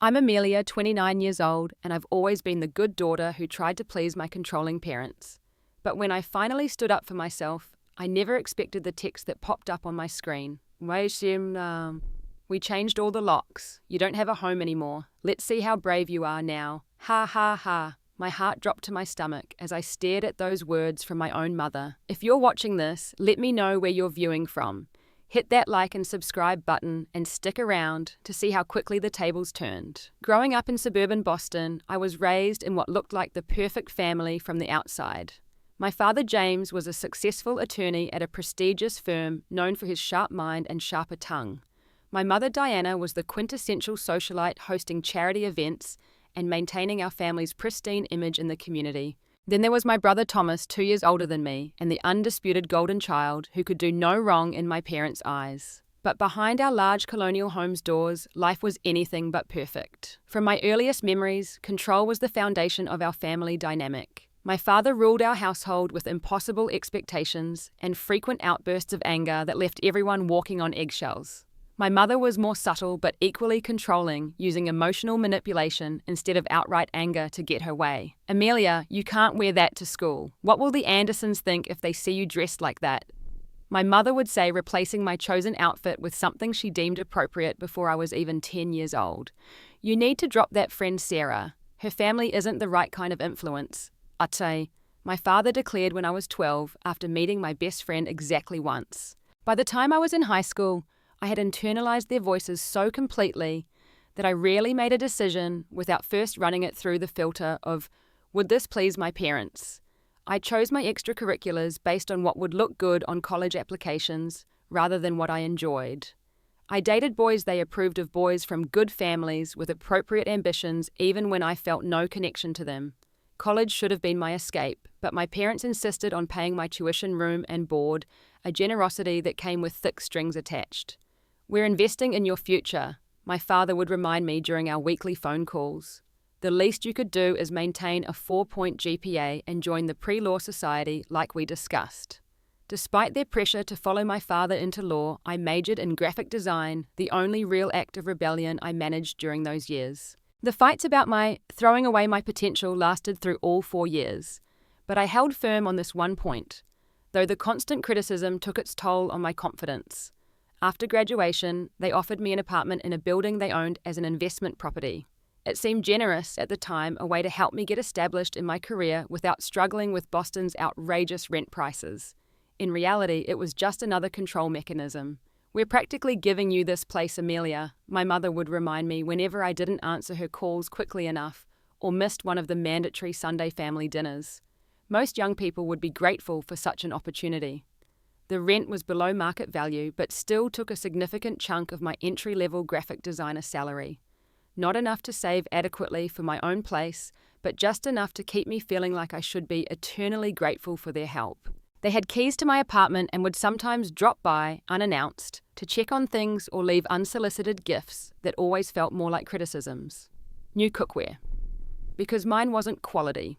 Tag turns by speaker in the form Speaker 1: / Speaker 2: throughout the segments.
Speaker 1: I'm Amelia, 29 years old, and I've always been the good daughter who tried to please my controlling parents. But when I finally stood up for myself, I never expected the text that popped up on my screen. We changed all the locks. You don't have a home anymore. Let's see how brave you are now. Ha ha ha. My heart dropped to my stomach as I stared at those words from my own mother. If you're watching this, let me know where you're viewing from. Hit that like and subscribe button and stick around to see how quickly the tables turned. Growing up in suburban Boston, I was raised in what looked like the perfect family from the outside. My father James was a successful attorney at a prestigious firm known for his sharp mind and sharper tongue. My mother Diana was the quintessential socialite, hosting charity events and maintaining our family's pristine image in the community. Then there was my brother Thomas, 2 years older than me, and the undisputed golden child who could do no wrong in my parents' eyes. But behind our large colonial home's doors, life was anything but perfect. From my earliest memories, control was the foundation of our family dynamic. My father ruled our household with impossible expectations and frequent outbursts of anger that left everyone walking on eggshells. My mother was more subtle but equally controlling, using emotional manipulation instead of outright anger to get her way. Amelia, you can't wear that to school. What will the Andersons think if they see you dressed like that? My mother would say, replacing my chosen outfit with something she deemed appropriate before I was even 10 years old. You need to drop that friend Sarah. Her family isn't the right kind of influence. Ate, my father declared when I was 12 after meeting my best friend exactly once. By the time I was in high school, I had internalized their voices so completely that I rarely made a decision without first running it through the filter of, would this please my parents? I chose my extracurriculars based on what would look good on college applications rather than what I enjoyed. I dated boys they approved of, boys from good families with appropriate ambitions, even when I felt no connection to them. College should have been my escape, but my parents insisted on paying my tuition, room, and board, a generosity that came with thick strings attached. We're investing in your future, my father would remind me during our weekly phone calls. The least you could do is maintain a 4-point GPA and join the pre-law society like we discussed. Despite their pressure to follow my father into law, I majored in graphic design, the only real act of rebellion I managed during those years. The fights about my throwing away my potential lasted through all 4 years, but I held firm on this one point, though the constant criticism took its toll on my confidence. After graduation, they offered me an apartment in a building they owned as an investment property. It seemed generous at the time, a way to help me get established in my career without struggling with Boston's outrageous rent prices. In reality, it was just another control mechanism. We're practically giving you this place, Amelia, my mother would remind me whenever I didn't answer her calls quickly enough or missed one of the mandatory Sunday family dinners. Most young people would be grateful for such an opportunity. The rent was below market value, but still took a significant chunk of my entry-level graphic designer salary. Not enough to save adequately for my own place, but just enough to keep me feeling like I should be eternally grateful for their help. They had keys to my apartment and would sometimes drop by, unannounced, to check on things or leave unsolicited gifts that always felt more like criticisms. New cookware, because mine wasn't quality.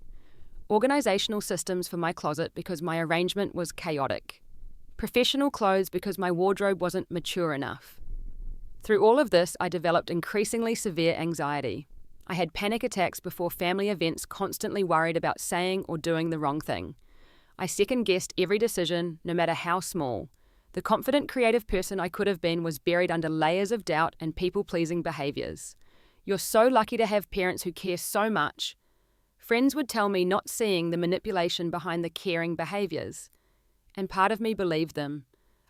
Speaker 1: Organizational systems for my closet because my arrangement was chaotic. Professional clothes because my wardrobe wasn't mature enough. Through all of this, I developed increasingly severe anxiety. I had panic attacks before family events, constantly worried about saying or doing the wrong thing. I second-guessed every decision, no matter how small. The confident, creative person I could have been was buried under layers of doubt and people-pleasing behaviors. You're so lucky to have parents who care so much. Friends would tell me, not seeing the manipulation behind the caring behaviors. And part of me believed them.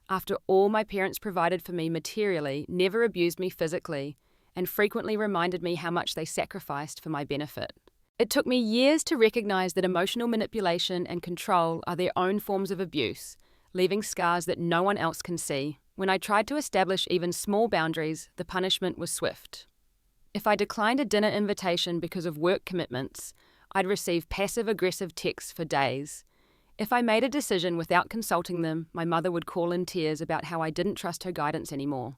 Speaker 1: After all my parents provided for me materially, never abused me physically, and frequently reminded me how much they sacrificed for my benefit. It took me years to recognize that emotional manipulation and control are their own forms of abuse, leaving scars that no one else can see. When I tried to establish even small boundaries, the punishment was swift. If I declined a dinner invitation because of work commitments, I'd receive passive-aggressive texts for days. If I made a decision without consulting them, my mother would call in tears about how I didn't trust her guidance anymore.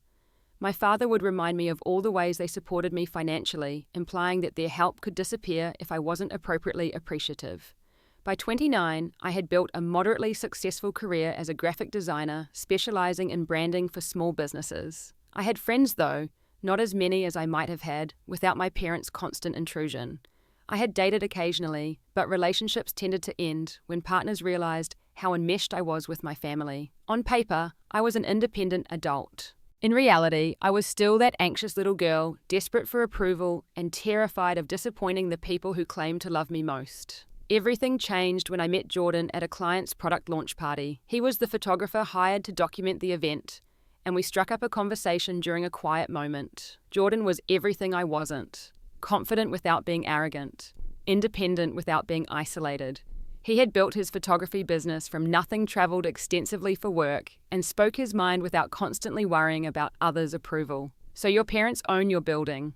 Speaker 1: My father would remind me of all the ways they supported me financially, implying that their help could disappear if I wasn't appropriately appreciative. By 29, I had built a moderately successful career as a graphic designer, specializing in branding for small businesses. I had friends, though, not as many as I might have had without my parents' constant intrusion. I had dated occasionally, but relationships tended to end when partners realized how enmeshed I was with my family. On paper, I was an independent adult. In reality, I was still that anxious little girl, desperate for approval and terrified of disappointing the people who claimed to love me most. Everything changed when I met Jordan at a client's product launch party. He was the photographer hired to document the event, and we struck up a conversation during a quiet moment. Jordan was everything I wasn't. Confident without being arrogant, independent without being isolated. He had built his photography business from nothing, traveled extensively for work, and spoke his mind without constantly worrying about others' approval. So your parents own your building.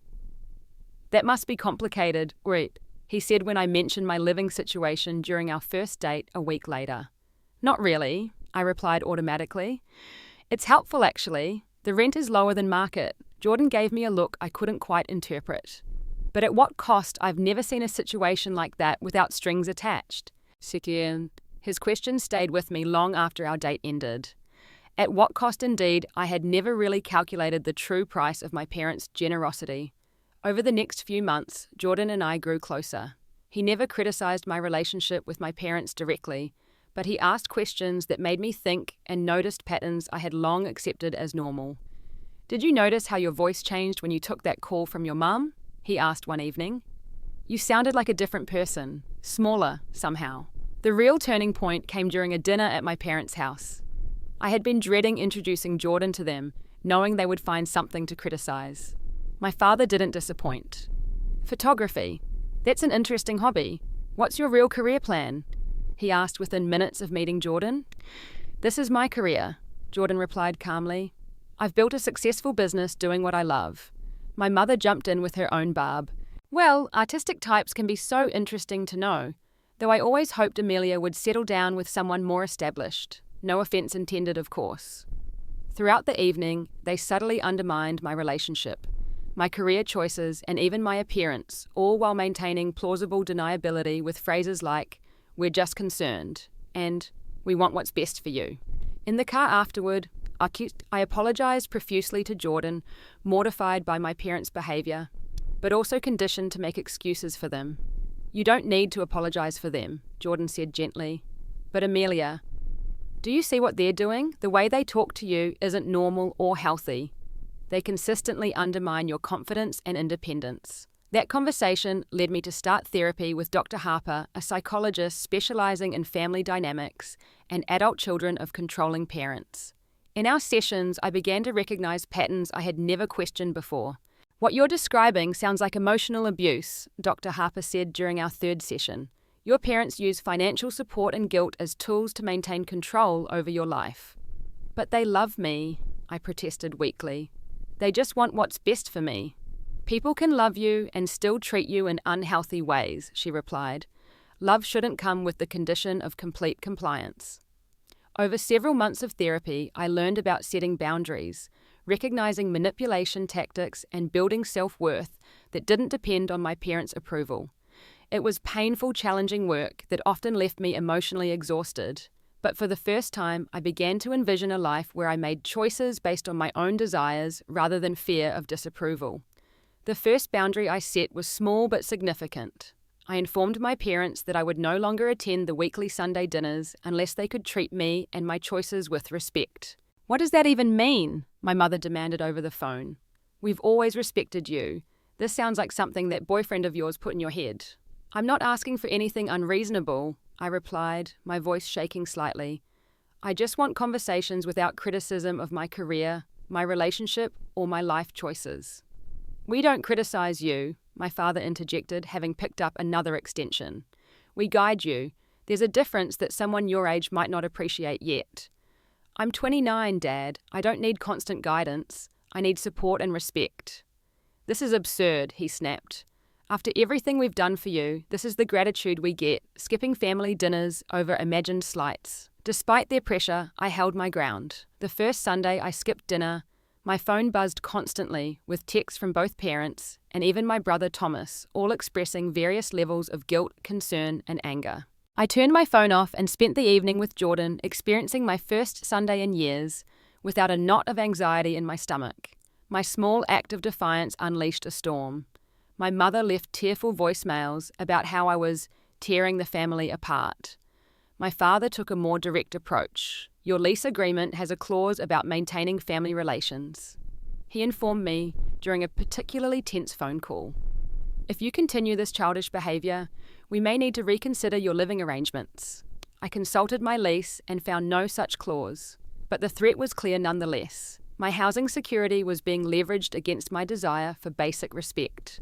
Speaker 1: That must be complicated, right? He said when I mentioned my living situation during our first date a week later. Not really, I replied automatically. It's helpful actually. The rent is lower than market. Jordan gave me a look I couldn't quite interpret. But at what cost? I've never seen a situation like that without strings attached. Second, his question stayed with me long after our date ended. At what cost indeed? I had never really calculated the true price of my parents' generosity. Over the next few months, Jordan and I grew closer. He never criticized my relationship with my parents directly, but he asked questions that made me think and noticed patterns I had long accepted as normal. Did you notice how your voice changed when you took that call from your mum? He asked one evening. You sounded like a different person, smaller somehow. The real turning point came during a dinner at my parents' house. I had been dreading introducing Jordan to them, knowing they would find something to criticize. My father didn't disappoint. Photography. That's an interesting hobby. What's your real career plan? He asked within minutes of meeting Jordan. This is my career, Jordan replied calmly. I've built a successful business doing what I love. My mother jumped in with her own barb. Well, artistic types can be so interesting to know, though I always hoped Amelia would settle down with someone more established. No offense intended, of course. Throughout the evening, they subtly undermined my relationship, my career choices, and even my appearance, all while maintaining plausible deniability with phrases like, "We're just concerned," and "We want what's best for you." In the car afterward, I apologized profusely to Jordan, mortified by my parents' behavior, but also conditioned to make excuses for them. You don't need to apologize for them, Jordan said gently. But Amelia, do you see what they're doing? The way they talk to you isn't normal or healthy. They consistently undermine your confidence and independence. That conversation led me to start therapy with Dr. Harper, a psychologist specializing in family dynamics and adult children of controlling parents. In our sessions, I began to recognize patterns I had never questioned before. What you're describing sounds like emotional abuse, Dr. Harper said during our third session. Your parents use financial support and guilt as tools to maintain control over your life. But they love me, I protested weakly. They just want what's best for me. People can love you and still treat you in unhealthy ways, she replied. Love shouldn't come with the condition of complete compliance. Over several months of therapy, I learned about setting boundaries, recognizing manipulation tactics, and building self-worth that didn't depend on my parents' approval. It was painful, challenging work that often left me emotionally exhausted. But for the first time, I began to envision a life where I made choices based on my own desires rather than fear of disapproval. The first boundary I set was small but significant. I informed my parents that I would no longer attend the weekly Sunday dinners unless they could treat me and my choices with respect. What does that even mean? My mother demanded over the phone. We've always respected you. This sounds like something that boyfriend of yours put in your head. I'm not asking for anything unreasonable, I replied, my voice shaking slightly. I just want conversations without criticism of my career, my relationship, or my life choices. We don't criticize you, my father interjected, having picked up another extension. We guide you. There's a difference that someone your age might not appreciate yet. I'm 29, Dad. I don't need constant guidance. I need support and respect. This is absurd, he snapped. After everything we've done for you, this is the gratitude we get, skipping family dinners over imagined slights. Despite their pressure, I held my ground. The first Sunday I skipped dinner, my phone buzzed constantly with texts from both parents and even my brother Thomas, all expressing various levels of guilt, concern, and anger. I turned my phone off and spent the evening with Jordan, experiencing my first Sunday in years without a knot of anxiety in my stomach. My small act of defiance unleashed a storm. My mother left tearful voicemails about how I was tearing the family apart. My father took a more direct approach. Your lease agreement has a clause about maintaining family relations. He informed me during a particularly tense phone call. If you continue this childish behavior, we may need to reconsider your living arrangements. I consulted my lease and found no such clause, but the threat was clear nonetheless. My housing security was being leveraged against my desire for basic respect.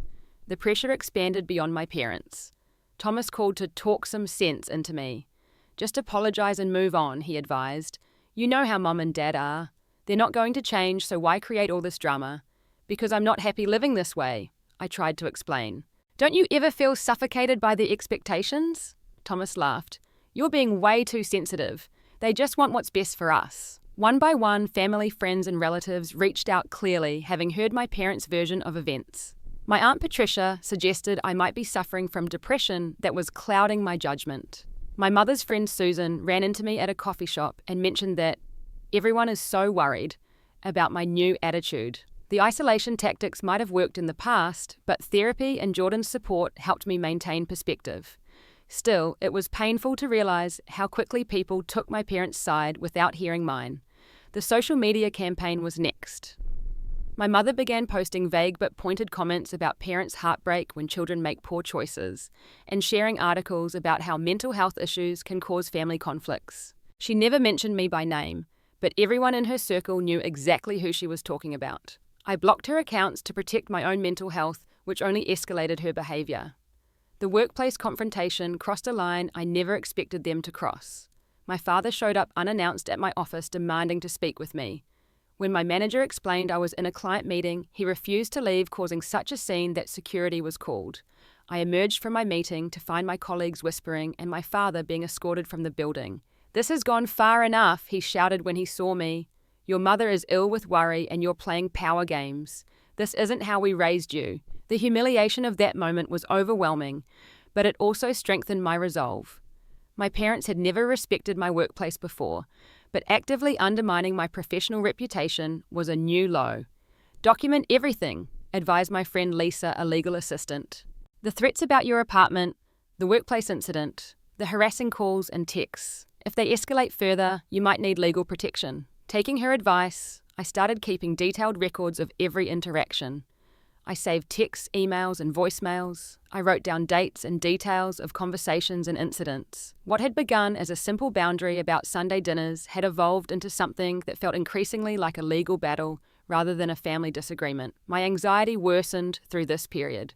Speaker 1: The pressure expanded beyond my parents. Thomas called to talk some sense into me. Just apologize and move on, he advised. You know how Mum and Dad are. They're not going to change, so why create all this drama? Because I'm not happy living this way, I tried to explain. Don't you ever feel suffocated by the expectations? Thomas laughed. You're being way too sensitive. They just want what's best for us. One by one, family, friends and relatives reached out clearly, having heard my parents' version of events. My Aunt Patricia suggested I might be suffering from depression that was clouding my judgment. My mother's friend Susan ran into me at a coffee shop and mentioned that everyone is so worried about my new attitude. The isolation tactics might have worked in the past, but therapy and Jordan's support helped me maintain perspective. Still, it was painful to realize how quickly people took my parents' side without hearing mine. The social media campaign was next. My mother began posting vague but pointed comments about parents' heartbreak when children make poor choices, and sharing articles about how mental health issues can cause family conflicts. She never mentioned me by name, but everyone in her circle knew exactly who she was talking about. I blocked her accounts to protect my own mental health, which only escalated her behavior. The workplace confrontation crossed a line I never expected them to cross. My father showed up unannounced at my office demanding to speak with me. When my manager explained I was in a client meeting, he refused to leave, causing such a scene that security was called. I emerged from my meeting to find my colleagues whispering and my father being escorted from the building. This has gone far enough, he shouted when he saw me. Your mother is ill with worry and you're playing power games. This isn't how we raised you. The humiliation of that moment was overwhelming, but it also strengthened my resolve. My parents had never respected my workplace before, but actively undermining my professional reputation was a new low. Document everything, advised my friend Lisa, a legal assistant. The threats about your apartment, the workplace incident, the harassing calls and texts. If they escalate further, you might need legal protection. Taking her advice, I started keeping detailed records of every interaction. I saved texts, emails, and voicemails. I wrote down dates and details of conversations and incidents. What had begun as a simple boundary about Sunday dinners had evolved into something that felt increasingly like a legal battle rather than a family disagreement. My anxiety worsened through this period.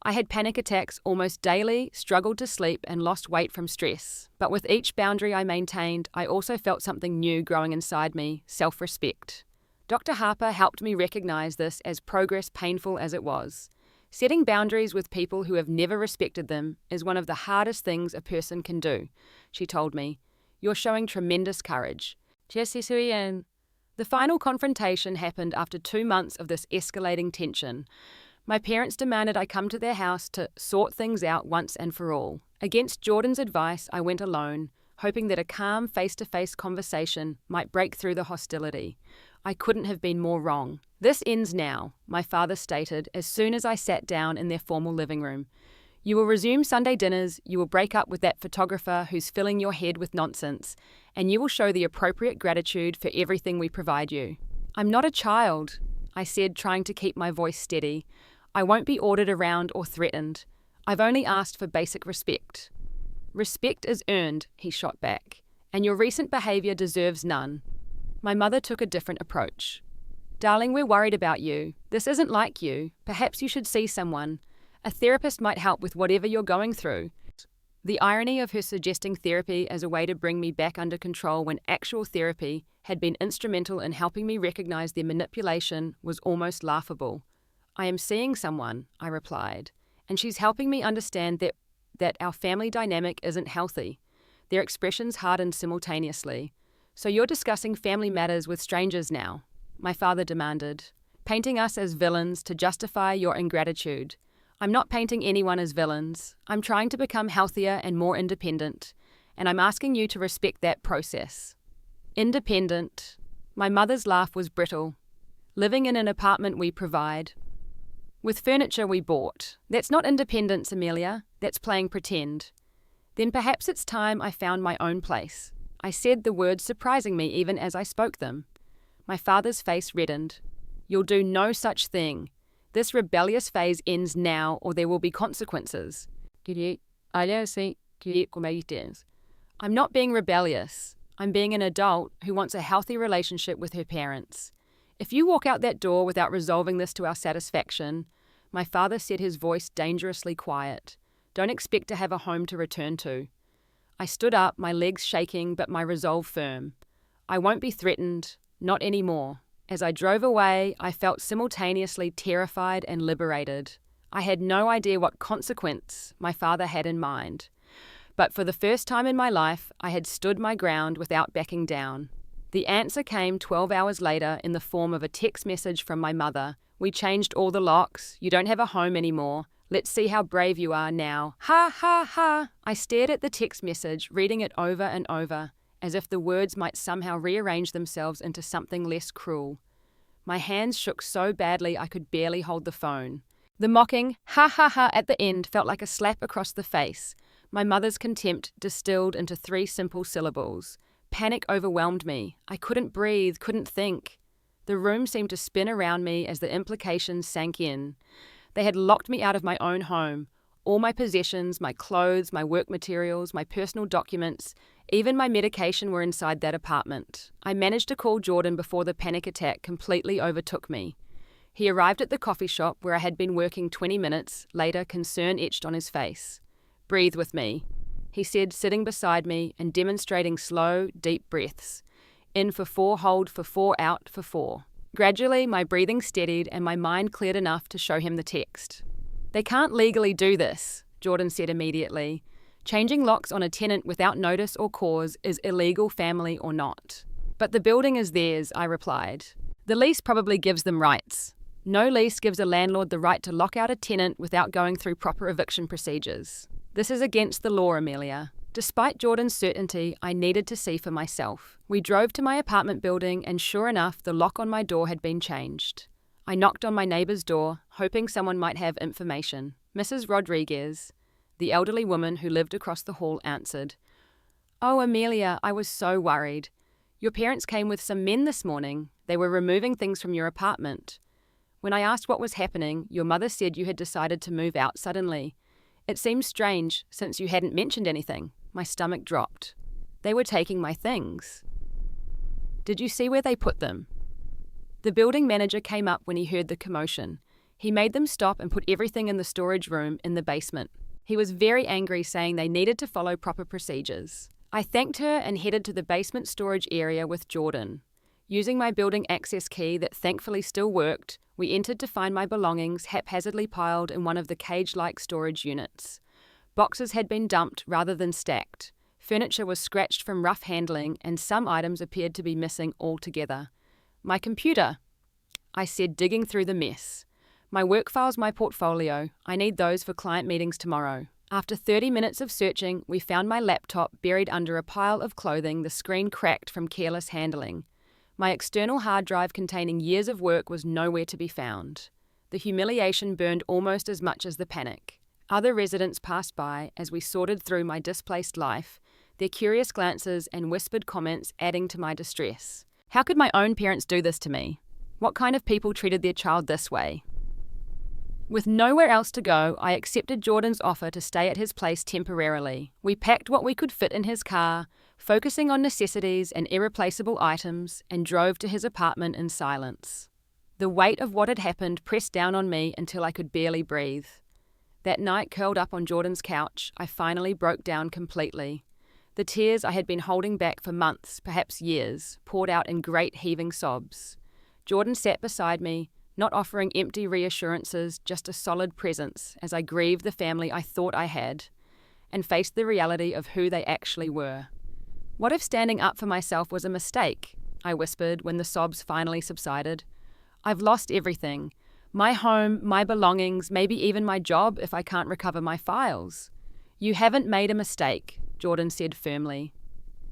Speaker 1: I had panic attacks almost daily, struggled to sleep, and lost weight from stress. But with each boundary I maintained, I also felt something new growing inside me, self-respect. Dr. Harper helped me recognize this as progress, painful as it was. Setting boundaries with people who have never respected them is one of the hardest things a person can do, she told me. You're showing tremendous courage. The final confrontation happened after 2 months of this escalating tension. My parents demanded I come to their house to sort things out once and for all. Against Jordan's advice, I went alone, hoping that a calm face-to-face conversation might break through the hostility. I couldn't have been more wrong. This ends now, my father stated as soon as I sat down in their formal living room. You will resume Sunday dinners, you will break up with that photographer who's filling your head with nonsense, and you will show the appropriate gratitude for everything we provide you. I'm not a child, I said, trying to keep my voice steady. I won't be ordered around or threatened. I've only asked for basic respect. Respect is earned, he shot back, and your recent behavior deserves none. My mother took a different approach. Darling, we're worried about you. This isn't like you. Perhaps you should see someone. A therapist might help with whatever you're going through. The irony of her suggesting therapy as a way to bring me back under control when actual therapy had been instrumental in helping me recognize their manipulation was almost laughable. I am seeing someone, I replied, and she's helping me understand that our family dynamic isn't healthy. Their expressions hardened simultaneously. So you're discussing family matters with strangers now, my father demanded, painting us as villains to justify your ingratitude. I'm not painting anyone as villains. I'm trying to become healthier and more independent, and I'm asking you to respect that process. Independent. My mother's laugh was brittle. living in an apartment we provide, with furniture we bought. That's not independence, Amelia. That's playing pretend. Then perhaps it's time I found my own place. I said the words surprising me even as I spoke them. My father's face reddened. You'll do no such thing. This rebellious phase ends now or there will be consequences. I'm not being rebellious. I'm being an adult who wants a healthy relationship with her parents. If you walk out that door without resolving this to our satisfaction, my father said, his voice dangerously quiet, don't expect to have a home to return to. I stood up, my legs shaking but my resolve firm. I won't be threatened, not anymore. As I drove away, I felt simultaneously terrified and liberated. I had no idea what consequence my father had in mind. But for the first time in my life, I had stood my ground without backing down. The answer came 12 hours later in the form of a text message from my mother. We changed all the locks. You don't have a home anymore. Let's see how brave you are now. Ha ha ha. I stared at the text message, reading it over and over, as if the words might somehow rearrange themselves into something less cruel. My hands shook so badly I could barely hold the phone. The mocking ha ha ha at the end felt like a slap across the face. My mother's contempt distilled into 3 simple syllables. Panic overwhelmed me. I couldn't breathe, couldn't think. The room seemed to spin around me as the implications sank in. They had locked me out of my own home. All my possessions, my clothes, my work materials, my personal documents, even my medication were inside that apartment. I managed to call Jordan before the panic attack completely overtook me. He arrived at the coffee shop where I had been working 20 minutes, later concern etched on his face. Breathe with me, he said, sitting beside me and demonstrating slow, deep breaths. In for 4, hold for 4, out for 4. Gradually, my breathing steadied and my mind cleared enough to show him the text. They can't legally do this, Jordan said immediately. Changing locks on a tenant without notice or cause is illegal, family or not. But the building is theirs, I replied. The lease probably gives them rights. No lease gives a landlord the right to lock out a tenant without going through proper eviction procedures. This is against the law, Amelia. Despite Jordan's certainty, I needed to see for myself. We drove to my apartment building and sure enough, the lock on my door had been changed. I knocked on my neighbor's door, hoping someone might have information. Mrs. Rodriguez, the elderly woman who lived across the hall, answered. Oh, Amelia, I was so worried. Your parents came with some men this morning. They were removing things from your apartment. When I asked what was happening, your mother said you had decided to move out suddenly. It seemed strange, since you hadn't mentioned anything. My stomach dropped. They were taking my things. Did you see where they put them? The building manager came up when he heard the commotion. He made them stop and put everything in the storage room in the basement. He was very angry, saying they needed to follow proper procedures. I thanked her and headed to the basement storage area with Jordan. Using my building access key that thankfully still worked, we entered to find my belongings haphazardly piled in one of the cage-like storage units. Boxes had been dumped rather than stacked. Furniture was scratched from rough handling and some items appeared to be missing altogether. My computer, I said, digging through the mess. My work files, my portfolio. I need those for client meetings tomorrow. After 30 minutes of searching, we found my laptop buried under a pile of clothing, the screen cracked from careless handling. My external hard drive containing years of work was nowhere to be found. The humiliation burned almost as much as the panic. Other residents passed by as we sorted through my displaced life, their curious glances and whispered comments adding to my distress. How could my own parents do this to me? What kind of people treated their child this way? With nowhere else to go, I accepted Jordan's offer to stay at his place temporarily. We packed what we could fit in his car, focusing on necessities and irreplaceable items, and drove to his apartment in silence. The weight of what had happened pressed down on me until I could barely breathe. That night, curled up on Jordan's couch, I finally broke down completely. The tears I had been holding back for months, perhaps years, poured out in great heaving sobs. Jordan sat beside me, not offering empty reassurances, just a solid presence as I grieved the family I thought I had, and faced the reality of who they actually were. What if standing up for myself was a mistake? I whispered when the sobs finally subsided. I've lost everything. My home, my belongings, maybe even my job if I can't recover my files. You haven't made a mistake, Jordan said firmly.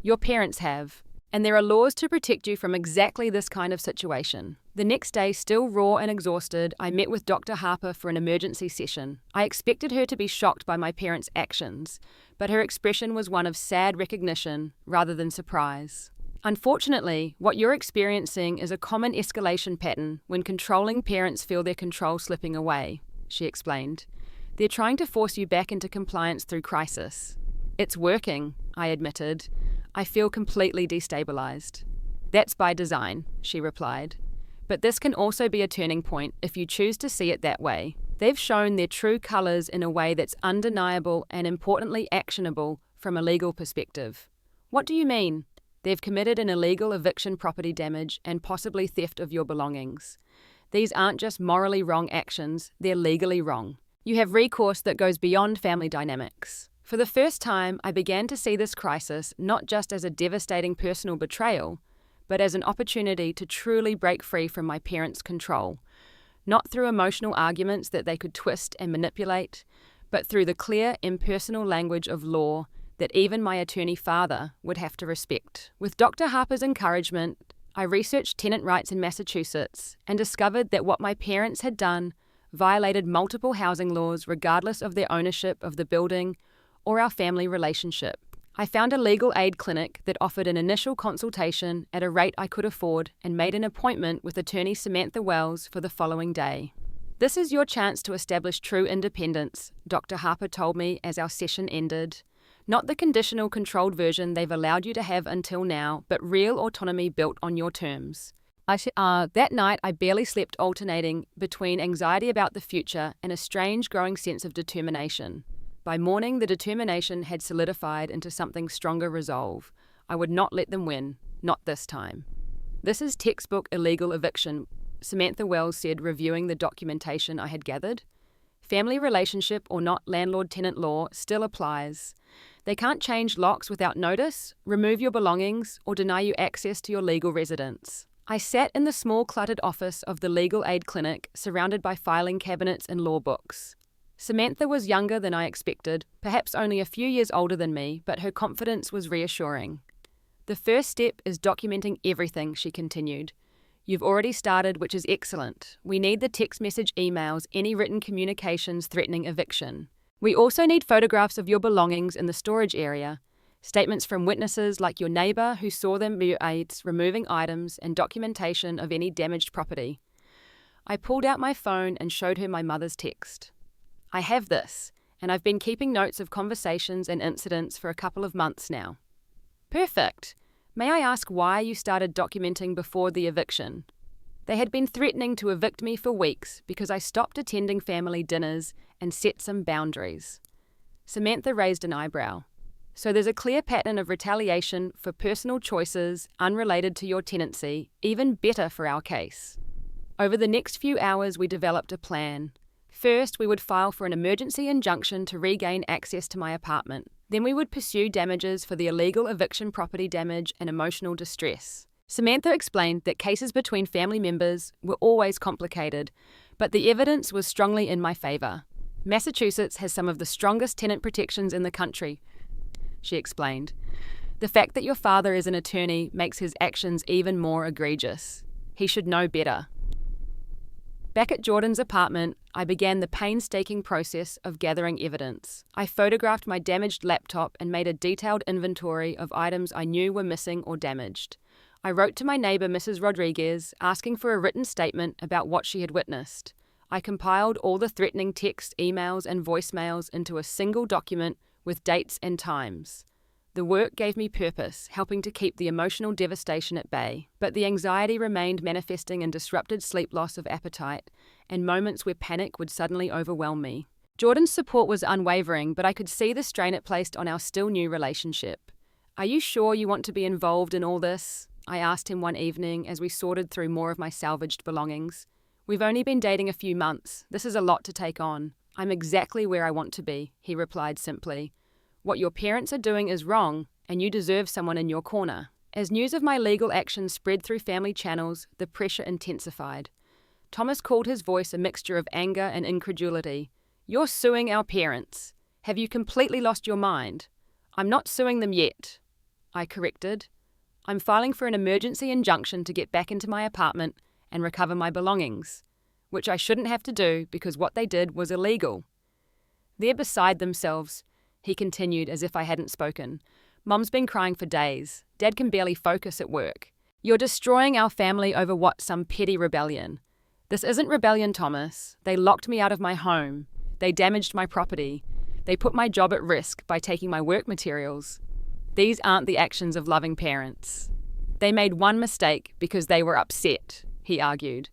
Speaker 1: Your parents have, And there are laws to protect you from exactly this kind of situation. The next day, still raw and exhausted, I met with Dr. Harper for an emergency session. I expected her to be shocked by my parents' actions, but her expression was one of sad recognition rather than surprise. Unfortunately, what you're experiencing is a common escalation pattern when controlling parents feel their control slipping away, she explained. They're trying to force you back into compliance through crisis. It's working, I admitted. I feel completely destabilized. That's by design, she replied. But this can also be a turning point if you choose to see it that way. They've shown their true colors in a way that's undeniable and importantly actionable from a legal perspective. What do you mean? They've committed an illegal eviction, property damage, and possibly theft of your belongings. These aren't just morally wrong actions, they're legally wrong. You have recourse that goes beyond family dynamics. For the first time, I began to see this crisis not just as a devastating personal betrayal, but as an opportunity to truly break free from my parents' control, not through emotional arguments that they could twist and manipulate, but through the clear, impersonal language of law that even my attorney father would have to respect. With Dr. Harper's encouragement, I researched tenant rights in Massachusetts and discovered that what my parents had done violated multiple housing laws regardless of their ownership of the building or our family relationship. I found a legal aid clinic that offered an initial consultation at a rate I could afford and made an appointment with attorney Samantha Wells for the following day. This is your chance to establish true independence, Dr. Harper told me as our session ended. Not the conditional controlled version they've allowed you to have until now, but real autonomy built on your terms. That night I barely slept, alternating between anxiety about the future and a strange growing sense of determination. By morning, the determination had solidified into something stronger resolve. I would not let them win, not this time. This is textbook illegal eviction, Samantha Wells said, reviewing the documentation I had gathered. Family relationship or not, landlord-tenant law still applies. They can't change locks without notice, remove your belongings, or deny you access to your legal residence. I sat in the small cluttered office of the legal aid clinic, surrounded by filing cabinets and law books. Samantha was younger than I expected, perhaps only a few years older than me, but her confidence was reassuring. The first step is documenting everything, she continued. You've already started, which is excellent. We need the text message, emails, any written communications threatening eviction. We also need photographs of your belongings in the storage area, statements from witnesses like your neighbour who saw them aides removing items, and documentation of any damaged property. I pulled out my phone and showed her my mother's text. I have this, and I've been keeping notes of conversations and incidents for a couple of months now. Perfect. May I ask why you started documenting before the eviction? They had been threatening to evict me for weeks because I stopped attending family dinners and set some boundaries. Samantha raised an eyebrow. So there's a clear pattern of retaliation for personal choices unrelated to your tenancy, even better for our case. Over the next few hours, we developed a plan. First, we would file for an emergency injunction to regain access to my apartment. Then we would pursue damages for the illegal eviction, property damage, and emotional distress. Samantha explained that cases between family members were always complicated, but the evidence was strongly in my favor. Massachusetts has some of the strongest tenant protections in the country, she explained. The fact that your father is an attorney makes his actions even more egregious. He should know better. Back at Jordan's apartment, I began the painstaking process of gathering evidence. I photographed my damaged laptop and made a detailed inventory of items I knew were missing or damaged. I wrote to my neighbor, Mrs. Rodriguez, asking for a written statement about what she had witnessed. I compiled all the threatening texts, emails, and voicemails into a single document with dates and times. The work gave me purpose, helping to keep the emotional devastation at bay, but the anxiety remained, manifesting in disrupted sleep, loss of appetite, and moments where panic would suddenly overwhelm me. Jordan's support was unwavering, but I could see the strain it placed on our still new relationship. Are you sure you want to be involved in all this? I asked him one evening as we sorted through more of my salvaged belongings. We've only been dating a few months. This is a lot to take on. I'm exactly where I want to be, he replied simply. What your parents are doing is wrong, and you deserve someone in your corner. As news of my legal actions spread through family channels, the pressure intensified. Thomas called his voice a mixture of anger and incredulity. You're suing our parents. Have you completely lost your mind? I'm not suing them yet, I corrected. I'm filing for an emergency injunction to get back into my apartment and recover my belongings, which I shouldn't have to do because what they did was illegal. They're beside themselves, he continued as if I hadn't spoken. Mum's been crying for days. Dad can barely focus at work. You're destroying our family over what, some petty rebellion. This isn't rebellion, Thomas. They locked me out of my home. They damaged my property. They put my job at risk by taking my work materials. These aren't the actions of loving parents. They made one mistake because they were upset, he argued.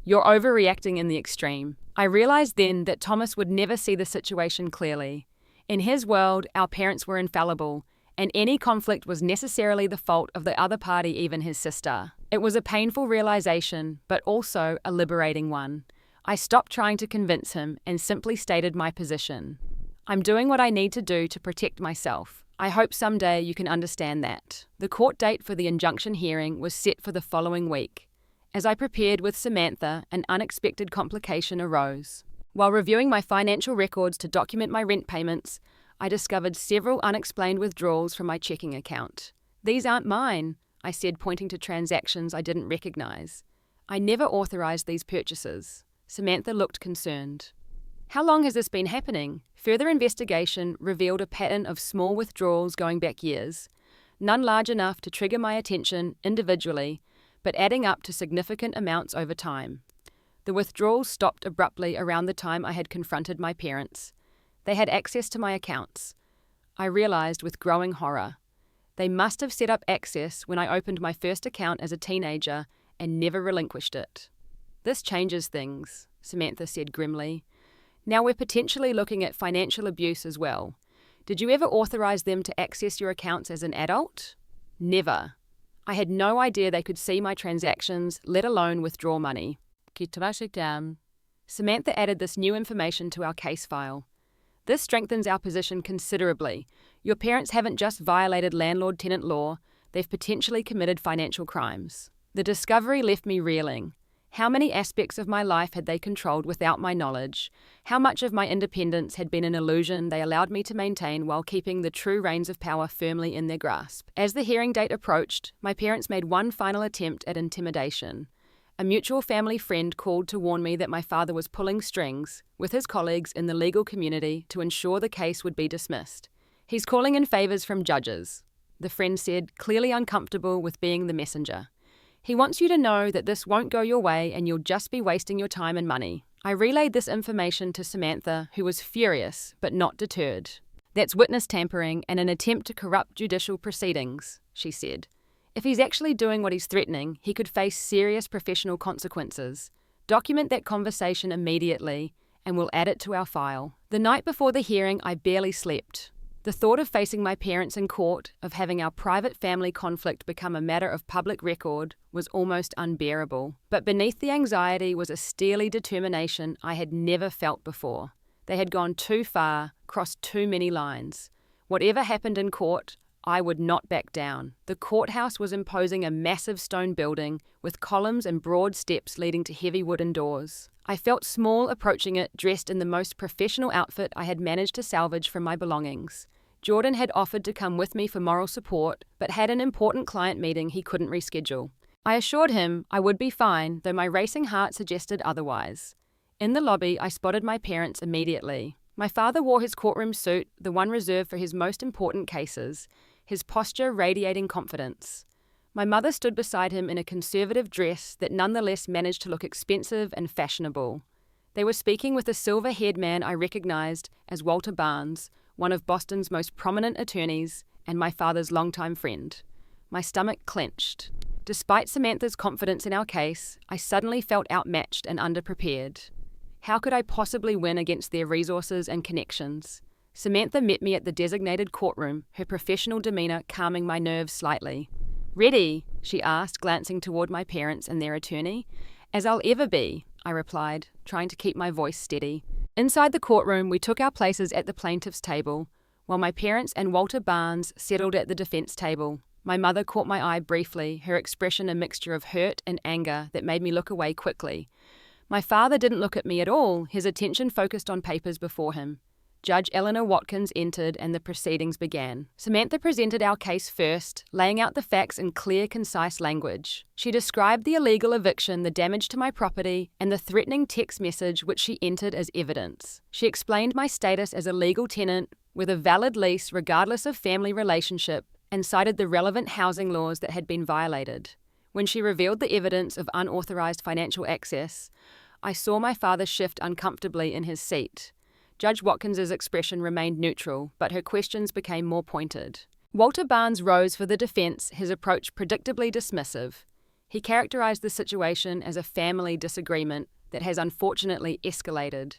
Speaker 1: You're overreacting in the extreme. I realized then that Thomas would never see the situation clearly. In his world, our parents were infallible, and any conflict was necessarily the fault of the other party, even his sister. It was a painful realization, but also a liberating one. I stopped trying to convince him and simply stated my position. I'm doing what I need to do to protect myself. I hope someday you can understand that. The court date for the injunction hearing was set for the following week. As I prepared with Samantha, an unexpected complication arose. While reviewing my financial records to document my rent payments, I discovered several unexplained withdrawals from my checking account. These aren't mine, I said, pointing to transactions I didn't recognize. I never authorized these purchases. Samantha looked concerned. How long has this been happening? Further investigation revealed a pattern of small withdrawals going back years, none large enough to trigger my attention individually, but adding up to significant amounts over time. The withdrawals stopped abruptly around the time I had confronted my parents. They had access to my accounts. I realized with growing horror. They must have set up access when I opened my first account as a teenager and never relinquished it. This changes things, Samantha said grimly. Now we're potentially looking at financial abuse as well. Did you ever authorize them to access your accounts as an adult? Never. I had no idea they could see my transactions, let alone withdraw money. Samantha added this new information to our case file. This strengthens our position considerably. Your parents haven't just violated landlord-tenant law, they've potentially committed financial crimes. The discovery left me reeling. How many aspects of my life had they controlled without my knowledge? How much of my independence had been an illusion they allowed me to maintain while keeping the true reins of power firmly in their grasp? As the hearing date approached, my parents made one final attempt at intimidation. A mutual family friend called to warn me that my father was pulling strings with his colleagues in the legal community to ensure the case would be dismissed. He's calling in favors from judges, the friend said, clearly uncomfortable with being the messenger. He wants you to know that this won't go your way and you'll just be wasting your time and money. I relayed this information to Samantha, who was furious but not deterred. That's witness tampering and an attempt to corrupt judicial proceedings, she said. If he's actually doing what he's threatening, he could face serious professional consequences. Document that conversation immediately, and we'll add it to our file. The night before the hearing, I barely slept. The thought of facing my parents in court, of having our private family conflict become a matter of public record, was almost unbearable. But beneath the anxiety was a steely determination I had never felt before. They had gone too far, crossed too many lines. Whatever happened in court, I would not back down. The courthouse was imposing a massive stone building with columns and broad steps leading to heavy wooden doors. I felt small approaching it, dressed in the most professional outfit I had managed to salvage from my belongings. Jordan had offered to come with me for moral support, but had an important client meeting he couldn't reschedule. I assured him I would be fine, though my racing heart suggested otherwise. In the lobby, I spotted my parents immediately. My father wore his courtroom suit, the one reserved for his most important cases, his posture radiating confidence. My mother stood beside him in a conservative dress that nonetheless managed to look expensive and fashionable. They were speaking with a silver-haired man I recognized as Walter Barnes, one of Boston's most prominent attorneys and my father's longtime friend. My stomach clenched. Despite Samantha's confidence in our case, I suddenly felt outmatched and underprepared. How could I possibly win against their resources and connections? Samantha met me at the designated courtroom, her professional demeanor calming my nerves slightly. "Ready?" she asked, glancing toward my parents and their attorney. "As I'll ever be," I replied, trying to keep my voice steady. Inside the courtroom, we took our places at the plaintiff's table, while my parents and Walter Barnes settled at the defense table. My mother caught my eye briefly, her expression a mixture of hurt and anger that made me look away quickly. My father didn't look at me at all, his attention focused on papers before him. Judge Eleanor Watkins entered and the proceedings began. Samantha presented our case first, laying out the facts in clear, concise language. She described the illegal eviction, the damage to my property, and the threatening text message which she entered as evidence. She explained my status as a legal tenant with a valid lease regardless of family relationship and cited the relevant housing laws that had been violated. When she revealed the evidence of unauthorized financial access, I saw my father shift uncomfortably in his seat. Judge Watkins's expression remained neutral, but her questions became more pointed. Walter Barnes rose for the defense, his approach predictably dismissive. He characterized the situation as a family disagreement that has unfortunately escalated,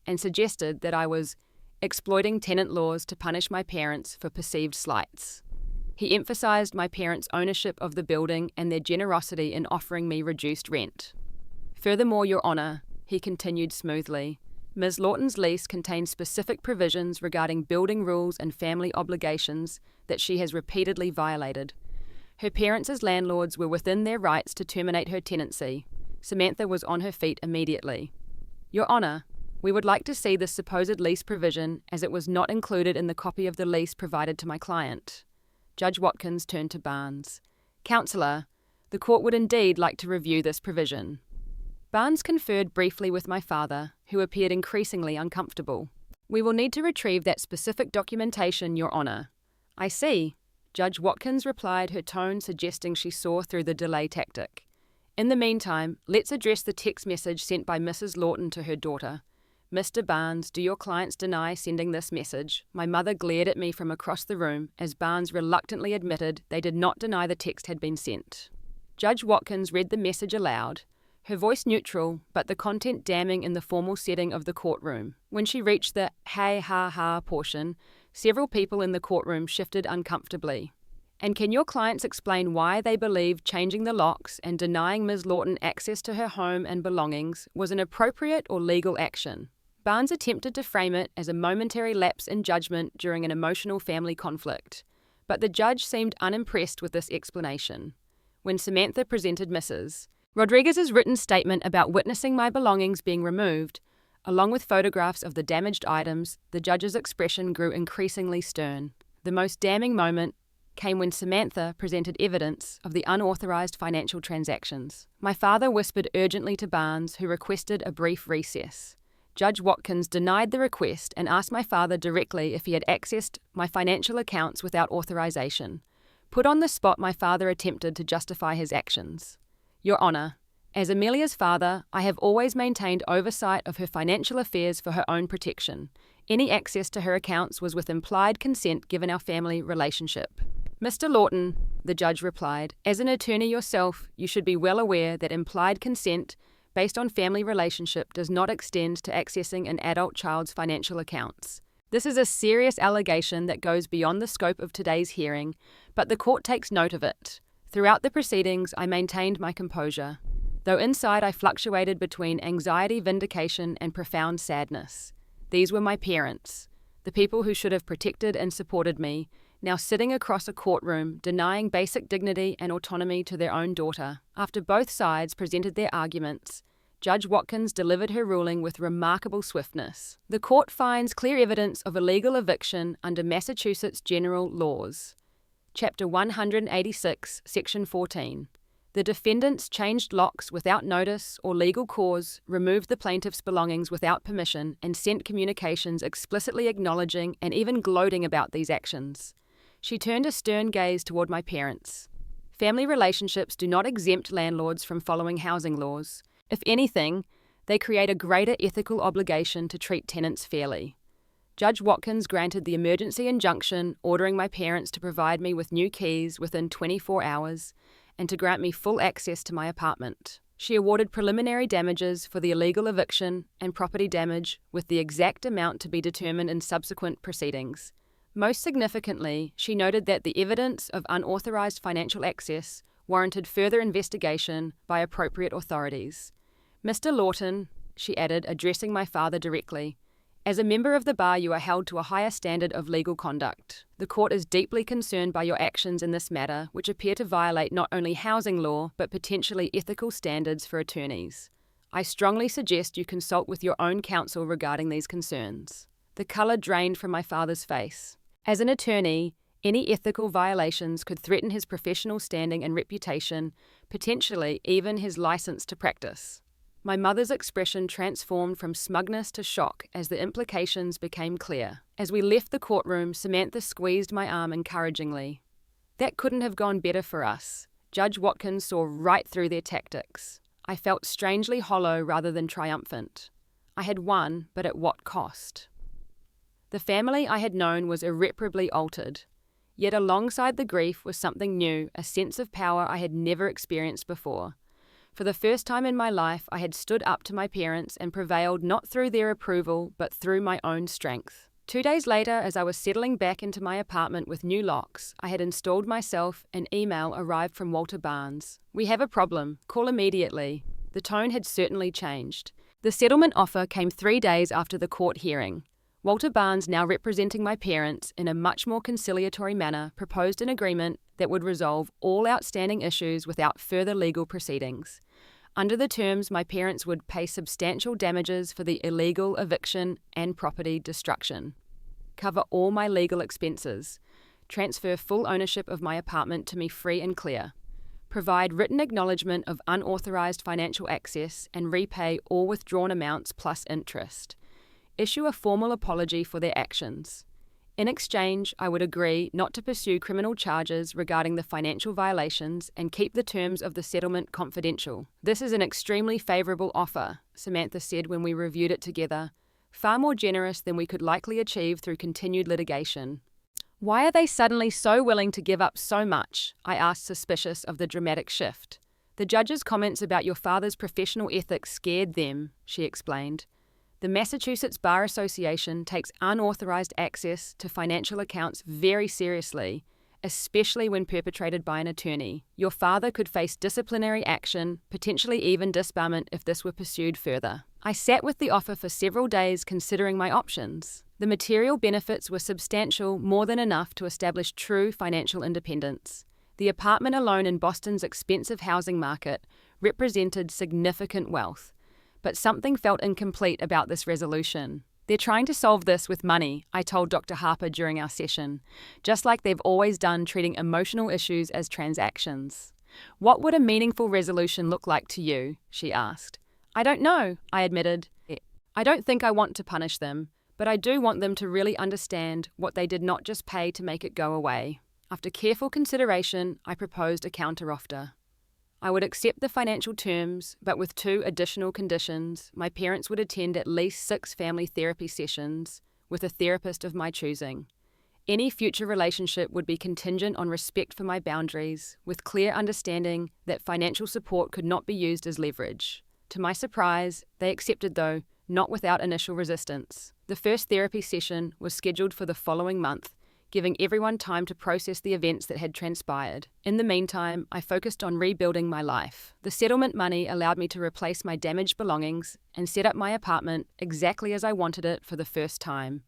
Speaker 1: and suggested that I was exploiting tenant laws to punish my parents for perceived slights. He emphasized my parents' ownership of the building and their generosity in offering me reduced rent. Furthermore, Your Honor, he continued smoothly, Ms. Lawton's lease contains specific provisions regarding building rules and family obligations that she has repeatedly violated. Her parents as landlords were within their rights to terminate her tenancy. Samantha was on her feet immediately. Your Honor, we would like to see this supposed lease provision as it was not included in the copy of the lease provided to my client. Judge Watkins turned to Barnes. Counselor, the court would indeed like to review this provision. Barnes conferred briefly with my father, who appeared increasingly uncomfortable. We will need to retrieve that specific documentation, Your Honor. I see. Judge Watkins replied, her tone suggesting she saw through the delay tactic. In the meantime, let's address the text message sent by Mrs. Lawton to her daughter. Mr. Barnes, do your clients deny sending this message? My mother glared at me from across the room as Barnes reluctantly admitted they did not deny the text had been sent. Judge Watkins read the message aloud, her voice neutral, but the content damning in the formal setting of the courtroom. When she reached the hey ha ha portion, several people in the courtroom shifted uncomfortably. And can your clients explain why they believe changing the locks and denying Ms. Lawton access to her home and belongings was an appropriate or legal action? Barnes attempted to frame it as a momentary lapse in judgment during an emotional family conflict, but the judge seemed unimpressed with this explanation. When Samantha presented Mrs. Rodriguez's written statement about witnessing my belongings being removed, along with photographs of the damaged items, the judge's expression grew increasingly stern. The most damning moment came when Samantha presented evidence of the unauthorized financial transactions. My father whispered urgently to Barnes, who requested a brief recess. Judge Watkins denied the request and asked my father directly if he had accessed my financial accounts without authorization. Put on the spot, my father attempted to justify his actions. Your Honor, as Amelia's father, I have always maintained oversight of her financial affairs for her own protection. Any access to her accounts was with implied consent given our family relationship. Mr. Lawton, the judge replied, as an attorney yourself, you should be well aware that implied consent based on family relationship does not extend to accessing an adult child's financial accounts. This is a serious allegation that goes beyond the scope of today's hearing, but the court takes note of it. Throughout the proceedings, I maintained my composure, though inside I fluctuated between anxiety, vindication, and profound sadness. These were my parents, the people who should have protected and supported me, now sitting across a courtroom, denying basic dignity and autonomy to their own daughter. After both sides presented their arguments, Judge Watkins delivered her ruling with remarkable swiftness. The court finds clear evidence of illegal eviction under Massachusetts general laws. Chapter 186, Section 14. The defendants changed locks without notice or legal cause, removed the plaintiff's belongings without permission, and sent communications explicitly acknowledging and even gloating about these actions. She turned a stern gaze toward my parents. Family relationships do not exempt landlords from following housing laws. If anything, they create a greater ethical obligation to treat tenants fairly. Judge Watkins granted the emergency injunction ordering my parents to provide me with new keys within 24 hours and to grant me full access to my apartment. She awarded preliminary damages for the illegal eviction and property damage with the exact amount to be determined in subsequent proceedings. Most significantly, she noted that the evidence of unauthorized financial access warranted further investigation by appropriate authorities. Mr. Lawton, she added, addressing my father directly, as a member of the bar, you are held to a higher standard of legal conduct. The court is deeply concerned by your actions in this matter, which appear to violate not only housing law, but potentially ethical standards for attorneys. I strongly suggest you consult with your own counsel regarding these concerns. The colour drained from my father's face. As an attorney, any ethical violations could threaten his professional standing and reputation, potentially even his license to practice. My mother's expression transformed from smugness to shock as the implications became clear. As we left the courtroom, Samantha squeezed my arm encouragingly. That couldn't have gone better for us. Judge Watkins saw right through their tactics. I felt strangely hollow rather than triumphant. I had won, but at what cost? The family I had known was irreparably altered. Yet alongside the grief was something new, a sense of power I had never experienced before. For the first time in my life, I had stood up to my parents and prevailed not through their approval, but through my own strength. 2 days later, as I was settling back into my apartment with new locks, I had installed myself. An email arrived from Walter Barnes. "We have a problem. Call immediately." The tone had certainly changed. The settlement offer came 3 days after the court hearing. Walter Barnes, now representing my parents in a much more conciliatory manner, proposed an agreement that would resolve all outstanding issues without further legal proceedings. Under the terms, my parents would pay substantial damages for the illegal eviction and property destruction, cover all my legal expenses, transfer full ownership of my apartment to me free and clear, provide written acknowledgement of unauthorized financial access and repay all withdrawn amounts plus interest, issue a formal apology for their actions. In exchange, I would agree not to pursue criminal charges regarding the financial violations and keep the terms of the settlement confidential. "This is an extremely favourable offer," Samantha said when we reviewed it together, "far more generous than we could likely achieve through continued litigation." "Why are they suddenly so willing to give up so much?" I asked, suspicious of the dramatic shift. "The judge's comments about your father's professional ethics scared them," she explained. "The Massachusetts Bar Association takes unauthorized access to financial accounts very seriously, especially when perpetrated by an attorney. Your father could face disciplinary action, potentially even disbarment if this were pursued further." I sat with the offer for several days considering my options. The material benefits were substantial, more than enough to establish true financial independence. The apartment alone in Boston's expensive housing market represented significant wealth. But something felt incomplete about this resolution. "They're trying to solve this with money," I told Dr. Harper during our session, "just like they've always done, treating emotional issues as transactions." "What would a meaningful resolution look like to you?" she asked. "I don't know," I admitted. "I don't think I want to punish them, but I do want them to really understand what they did not just pay to make it go away." After careful consideration, I proposed a counteroffer. I would accept the financial terms, but with 2 additional conditions. My parents would attend at least 6 family therapy sessions with a therapist of my choosing. Any future relationship would be contingent on respect for my boundaries, with clear understanding that financial support could not be used as leverage. To my surprise, they accepted, though not without initial resistance. The first therapy session was scheduled for the following month, giving everyone time to process the events that had transpired. In the meantime, I focused on rebuilding my life. The settlement money allowed me to replace my damaged belongings and set up my apartment exactly as I wanted it for the first time.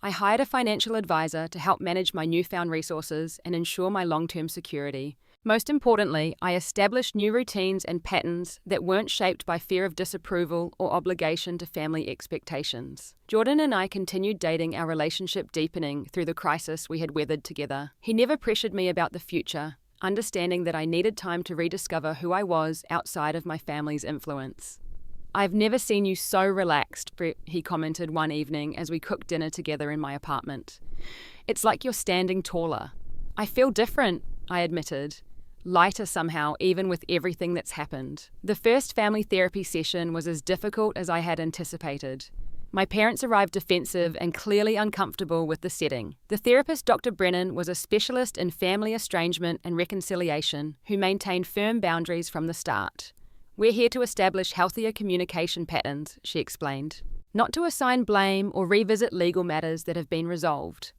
Speaker 1: I hired a financial advisor to help manage my newfound resources and ensure my long-term security. Most importantly, I established new routines and patterns that weren't shaped by fear of disapproval or obligation to family expectations. Jordan and I continued dating, our relationship deepening through the crisis we had weathered together. He never pressured me about the future, understanding that I needed time to rediscover who I was outside of my family's influence. "I've never seen you so relaxed," he commented one evening as we cooked dinner together in my apartment. "It's like you're standing taller." "I feel different," I admitted. Lighter somehow, even with everything that's happened. The first family therapy session was as difficult as I had anticipated. My parents arrived defensive and clearly uncomfortable with the setting. The therapist, Dr. Brennan, was a specialist in family estrangement and reconciliation who maintained firm boundaries from the start. "We're here to establish healthier communication patterns," she explained, "not to assign blame or revisit legal matters that have been resolved."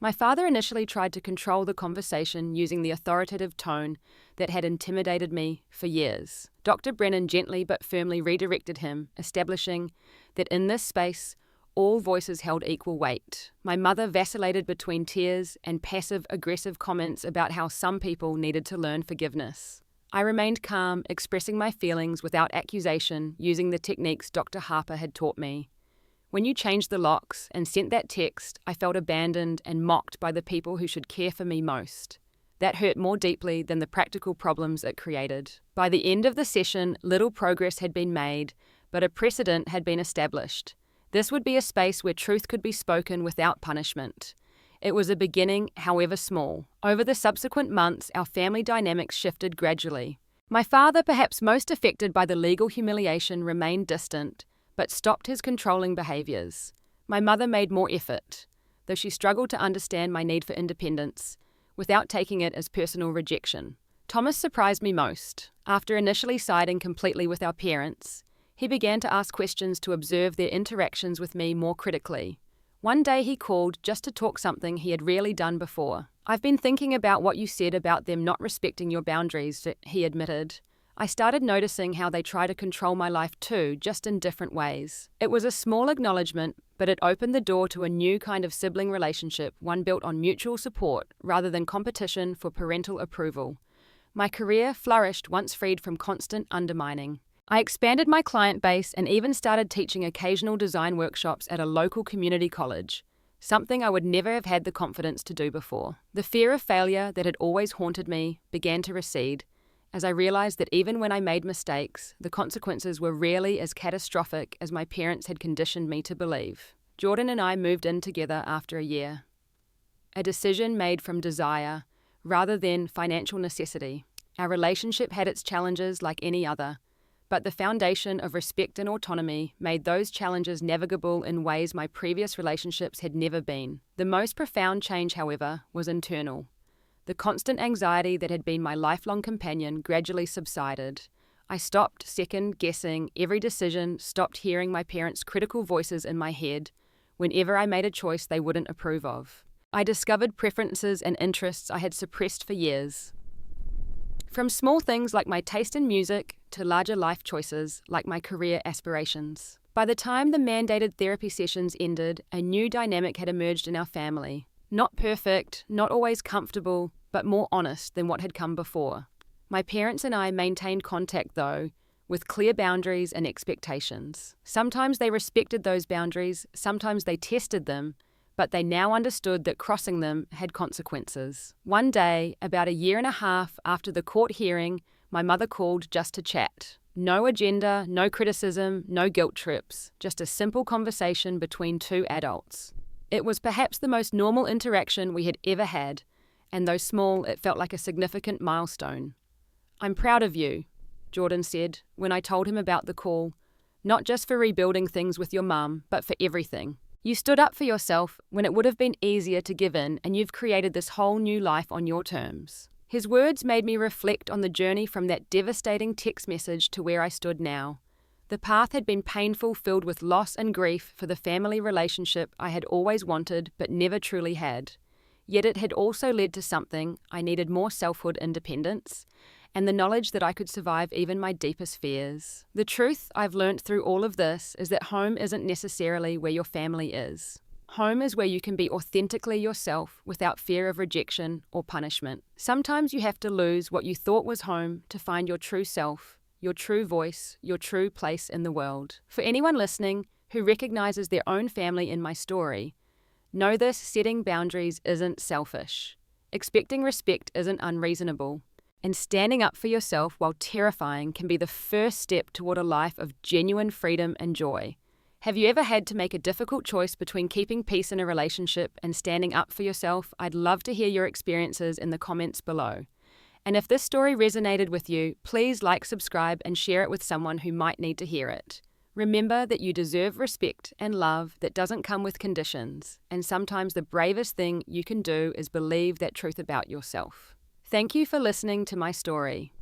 Speaker 1: My father initially tried to control the conversation using the authoritative tone that had intimidated me for years. Dr. Brennan gently but firmly redirected him, establishing that in this space, all voices held equal weight. My mother vacillated between tears and passive-aggressive comments about how some people needed to learn forgiveness. I remained calm, expressing my feelings without accusation, using the techniques Dr. Harper had taught me. When you changed the locks and sent that text, I felt abandoned and mocked by the people who should care for me most. That hurt more deeply than the practical problems it created. By the end of the session, little progress had been made, but a precedent had been established. This would be a space where truth could be spoken without punishment. It was a beginning, however small. Over the subsequent months, our family dynamics shifted gradually. My father, perhaps most affected by the legal humiliation, remained distant, but stopped his controlling behaviours. My mother made more effort, though she struggled to understand my need for independence, without taking it as personal rejection. Thomas surprised me most. After initially siding completely with our parents, he began to ask questions to observe their interactions with me more critically. One day he called just to talk something he had rarely done before. "I've been thinking about what you said about them not respecting your boundaries," he admitted. "I started noticing how they try to control my life too, just in different ways." It was a small acknowledgement, but it opened the door to a new kind of sibling relationship, one built on mutual support rather than competition for parental approval. My career flourished once freed from constant undermining. I expanded my client base and even started teaching occasional design workshops at a local community college, something I would never have had the confidence to do before. The fear of failure that had always haunted me began to recede, as I realized that even when I made mistakes, the consequences were rarely as catastrophic as my parents had conditioned me to believe. Jordan and I moved in together after a year. A decision made from desire rather than financial necessity. Our relationship had its challenges like any other, but the foundation of respect and autonomy made those challenges navigable in ways my previous relationships had never been. The most profound change, however, was internal. The constant anxiety that had been my lifelong companion gradually subsided. I stopped second-guessing every decision, stopped hearing my parents' critical voices in my head whenever I made a choice they wouldn't approve of. I discovered preferences and interests I had suppressed for years. From small things like my taste in music to larger life choices like my career aspirations. By the time the mandated therapy sessions ended, a new dynamic had emerged in our family. Not perfect, not always comfortable, but more honest than what had come before. My parents and I maintained contact, though, with clear boundaries and expectations. Sometimes they respected those boundaries, sometimes they tested them, but they now understood that crossing them had consequences. One day, about a year and a half after the court hearing, my mother called just to chat. No agenda, no criticism, no guilt trips, just a simple conversation between two adults. It was perhaps the most normal interaction we had ever had, and though small, it felt like a significant milestone. "I'm proud of you," Jordan said when I told him about the call, "not just for rebuilding things with your mum, but for everything. You stood up for yourself when it would have been easier to give in, and you've created this whole new life on your terms." His words made me reflect on the journey from that devastating text message to where I stood now. The path had been painful, filled with loss and grief for the family relationship I had always wanted but never truly had. Yet it had also led to something. I needed more selfhood independence, and the knowledge that I could survive even my deepest fears. The truth I've learnt through all of this is that home isn't necessarily where your family is. Home is where you can be authentically yourself without fear of rejection or punishment. Sometimes you have to lose what you thought was home to find your true self, your true voice, your true place in the world. For anyone listening who recognizes their own family in my story, know this: setting boundaries isn't selfish. Expecting respect isn't unreasonable. And standing up for yourself, while terrifying, can be the first step toward a life of genuine freedom and joy. Have you ever had to make a difficult choice between keeping peace in a relationship and standing up for yourself? I'd love to hear your experiences in the comments below. And if this story resonated with you, please like, subscribe, and share it with someone who might need to hear it. Remember that you deserve respect and love that doesn't come with conditions, and sometimes the bravest thing you can do is believe that truth about yourself. Thank you for listening to my story.